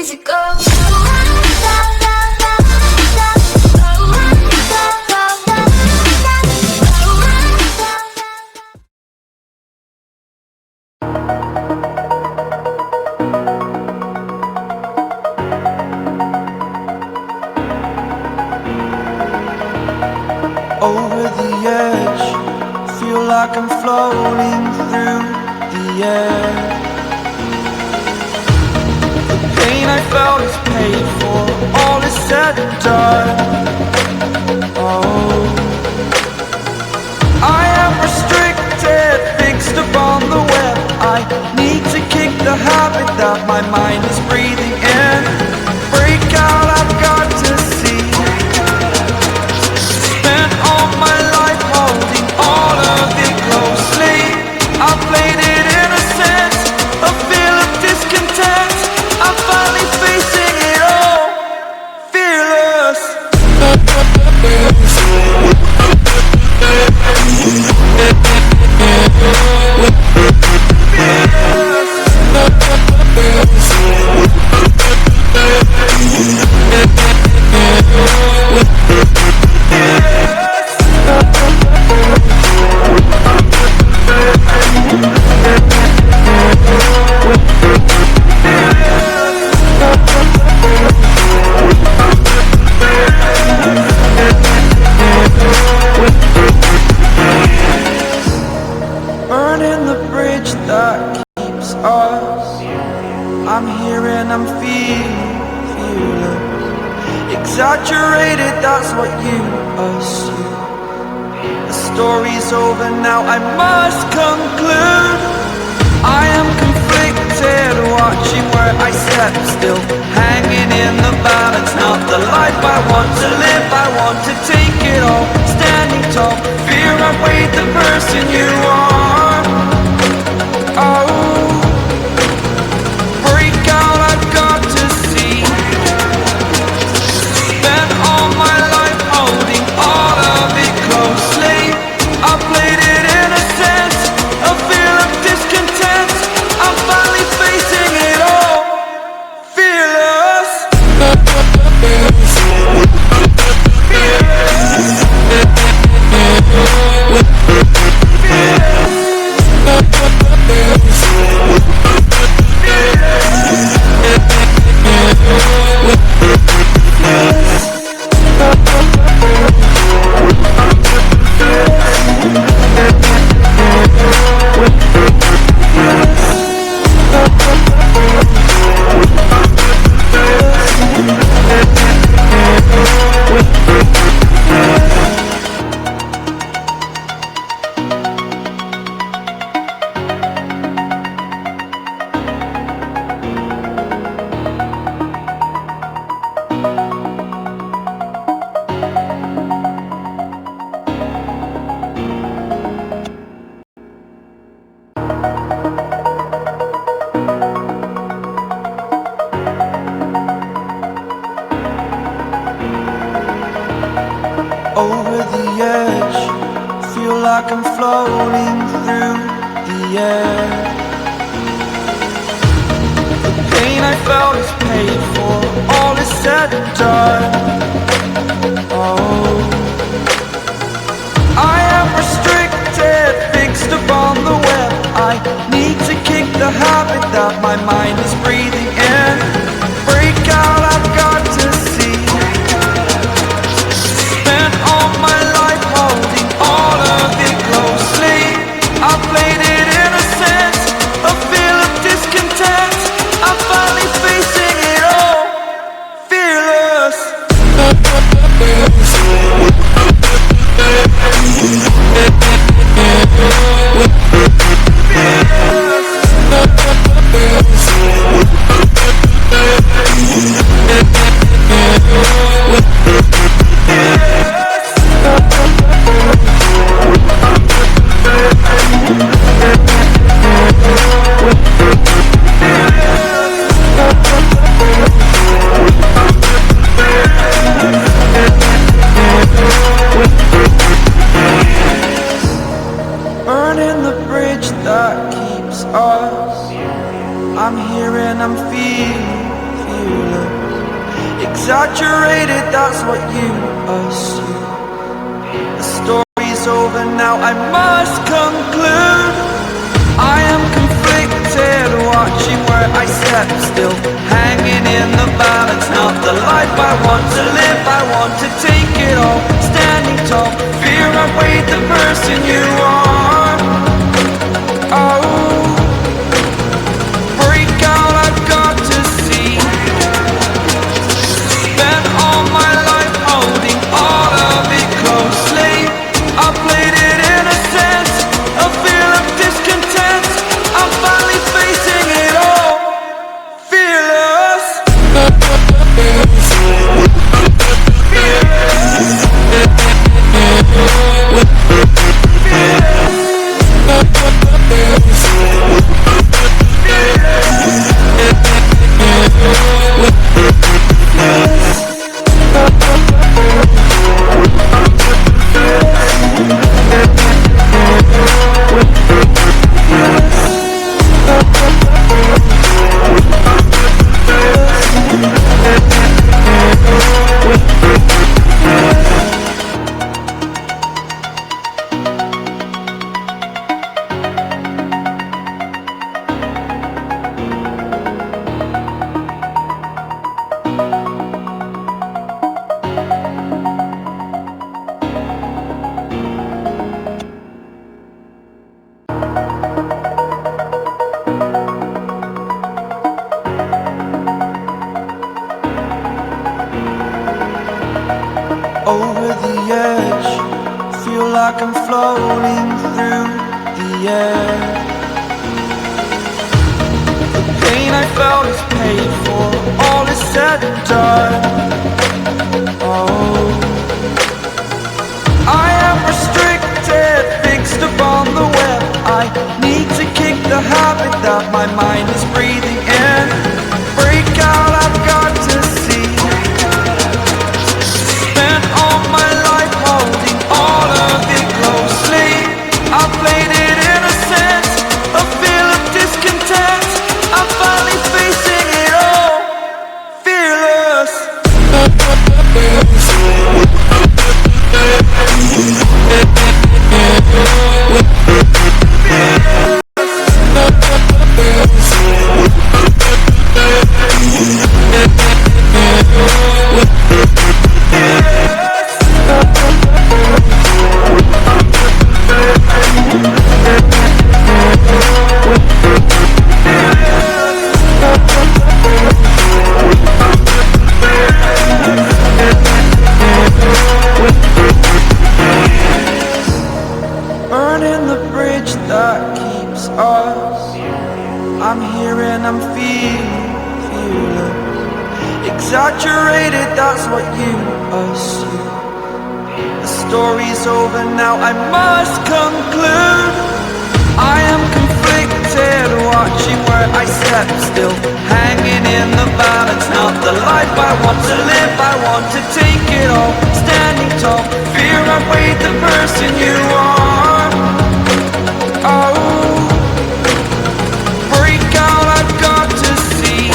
easy go. Over the edge, feel like I'm floating through the air. The pain I felt is paid for, all is said and done. Oh, I am restricted, fixed upon the web. I need to kick the habit that my mind is breathing in. Break out, I've got to see. Spent all my life holding all of it closely. I played it innocent, a feel of discontent. I'm finally facing it all, fearless. Burning the bridge that keeps us. I'm here and I'm fearless. Exaggerated, that's what you assume. The story's over now, I must conclude. I am conflicted, watching where I step still, hanging in the balance. Not the life I want to live, I want to take it all. Standing tall, fear I've weighed the person you are. Oh, break out, I've got to see. Spent all my life holding all of it closely. I played it innocent, a feel of discontent. I'm finally facing it all, fearless. Over the edge, feel like I'm floating through the air. The pain I felt is paid for, all is said and done. Oh, I am restricted, fixed upon the web. I need to kick the habit that my mind is breathing in. Break out, I've got to see. Spent all my life holding all of it closely. I played it innocent, a feel of discontent. I'm finally facing it all, fearless. Fearless. fearless. Exaggerated, that's what you assume. The story's over now, I must conclude. I am conflicted, watching where I step still, hanging in the balance. Not the life I want to live, I want to take it all, standing tall. Fear I weighed the person you are. Oh, break out, I've got to see. Spent all my life holding all of it closely. I played it in a sense, a feel of discontent. I'm finally facing it all, fearless. Over the edge, feel like I'm floating through the air. The pain I felt is paid for, all is said and done. Oh, I am restricted, fixed upon the web. I need to kick the habit that my mind is breathing in. Break out, I've got to see. Spent all my life holding all of it closely. I played it in a sense, a feel of discontent. I'm finally facing it all, fearless. Burning the bridge that keeps us. I'm here and I'm feeling fearless. Exaggerated, that's what you assume. The story's over now, I must conclude. I am conflicted, watching where I step still, hanging in the balance. Not the life I want to live, I want to take it all, standing tall. Fear I weighed the person you are. Oh, break out, I've got to see.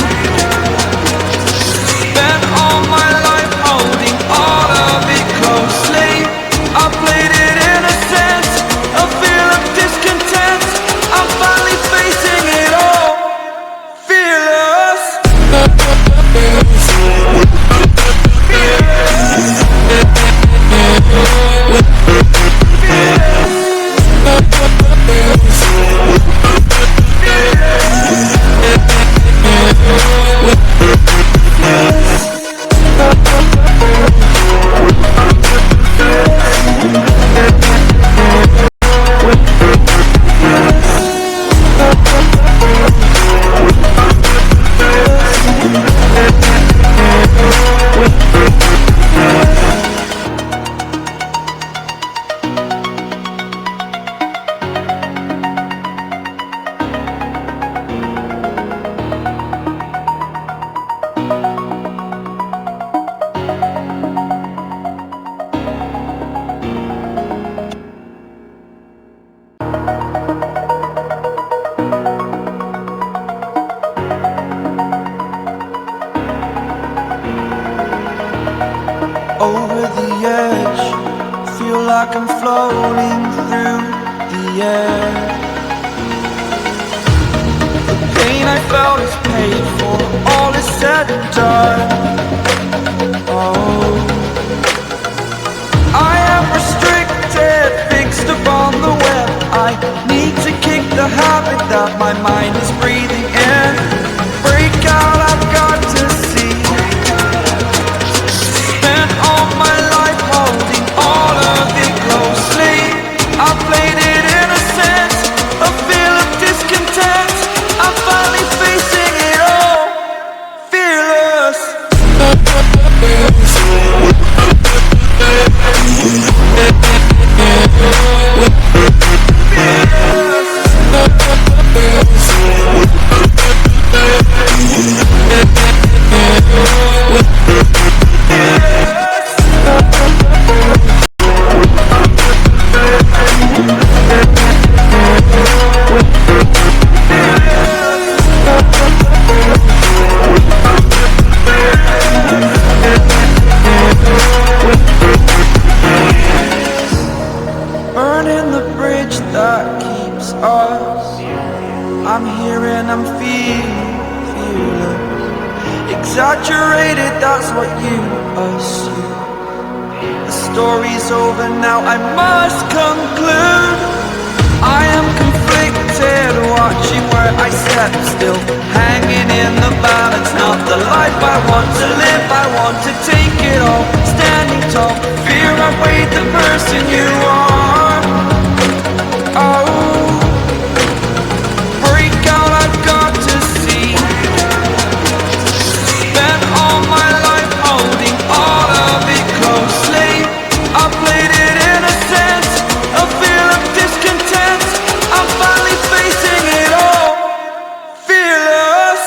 Spent all my life holding all of it closely. I played it in a sense, a feel of discontent. I'm finally facing it all, fearless. edge, feel like I'm floating through the air. The pain I felt is paid for, all is said and done. Oh, I am restricted, fixed upon the web. I need to kick the habit that my mind is breathing in. Break out, I've got to see. Spent all my life holding all of it closely. I played it innocent, a feel of discontent. I'm finally facing it all, fearless. Burning the bridge that keeps us. I'm here and I'm fearless. Exaggerated, that's what you assume. The story's over now, I must conclude. I am conflicted, watching where I step still, hanging in the balance. Not the life I want to live, I want to take it all. Standing tall, fear I weighed the person you are. Oh, break out, I've got to see. Spent all my life holding all of it closely. I played it innocent, a feel of discontent. I'm finally facing it all, fearless.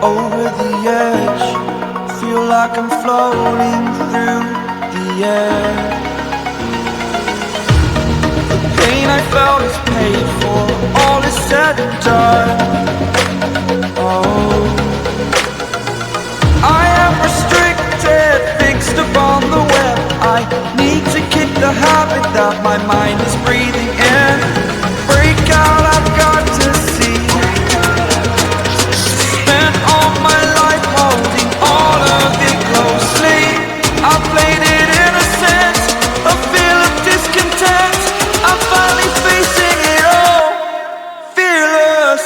Over the edge, feel like I'm floating through the air. The pain I felt is paid for, all is said and done. Oh, I am restricted, fixed upon the web. I need to kick the habit that my mind is breathing in. Break out, I've got to see. Spent all my life holding all of it closely. I played it innocent, a feel of discontent. I'm finally facing it all, fearless.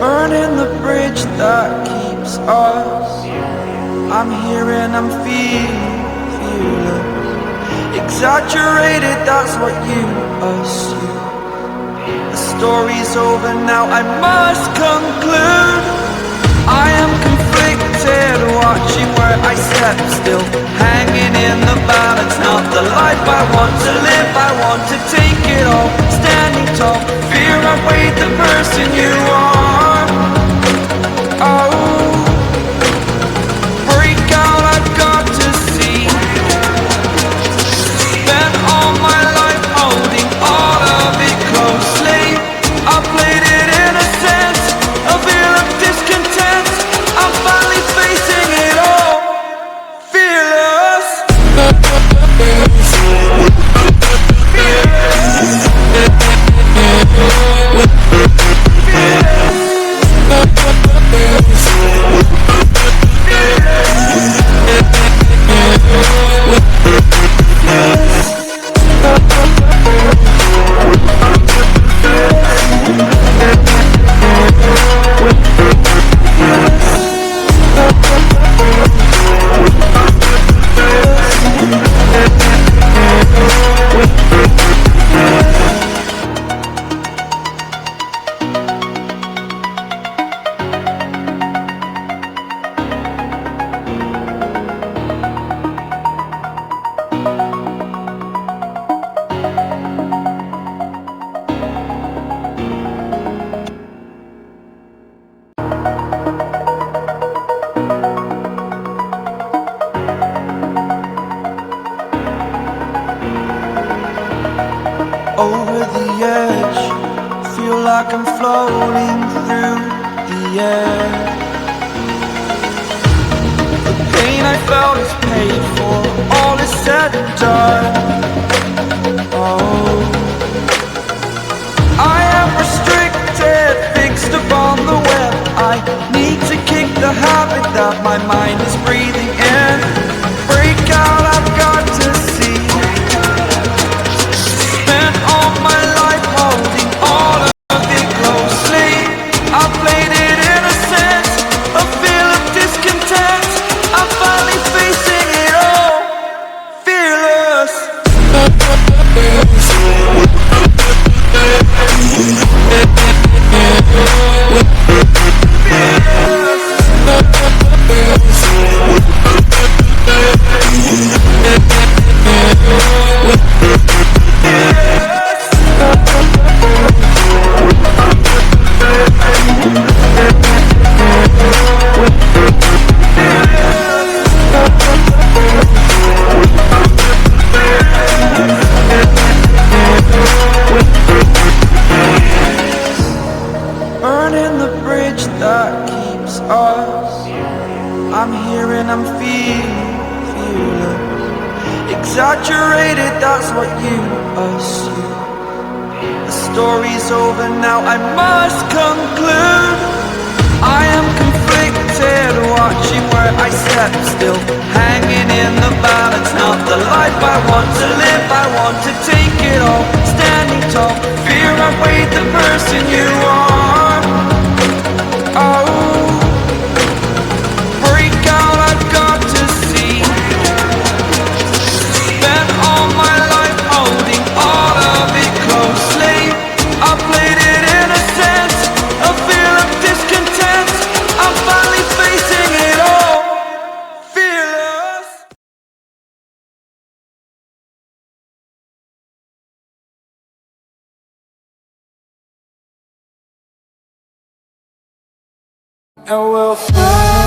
Burning the bridge that keeps us. I'm here and I'm fearless. Exaggerated, that's what you assume. The story's over now, I must conclude. I am conflicted, watching where I step still, hanging in the balance. Not the life I want to live, I want to take it all. Standing tall, fear away the person you are. Oh, break out, I've got to see. Spent all my life holding all of it closely. I played it innocent, a feel of discontent. I'm finally facing it all, fearless. Over the edge, feel like I'm floating through the air. The pain I felt is paid for, all is said and done. Oh, I am restricted, fixed upon the web. I need to kick the habit that my mind is breathing in. Break out, I've got to see. Spent all my life holding all of it closely. I played it innocent, a feel of discontent. I'm finally facing it all, fearless. Burning the bridge that keeps us. I'm here and I'm feeling fearless. Exaggerated, that's what you assume. The story's over now, I must conclude. I am conflicted, watching where I step still, hanging in the balance. Not the life I want to live, I want to take it all. Standing tall, fear I weighed the person you are. Oh, break out, I've got to see. Spent all my life holding all of it closely. I played it innocent, a feel of discontent. I'm finally facing it all, fearless. And we'll fly.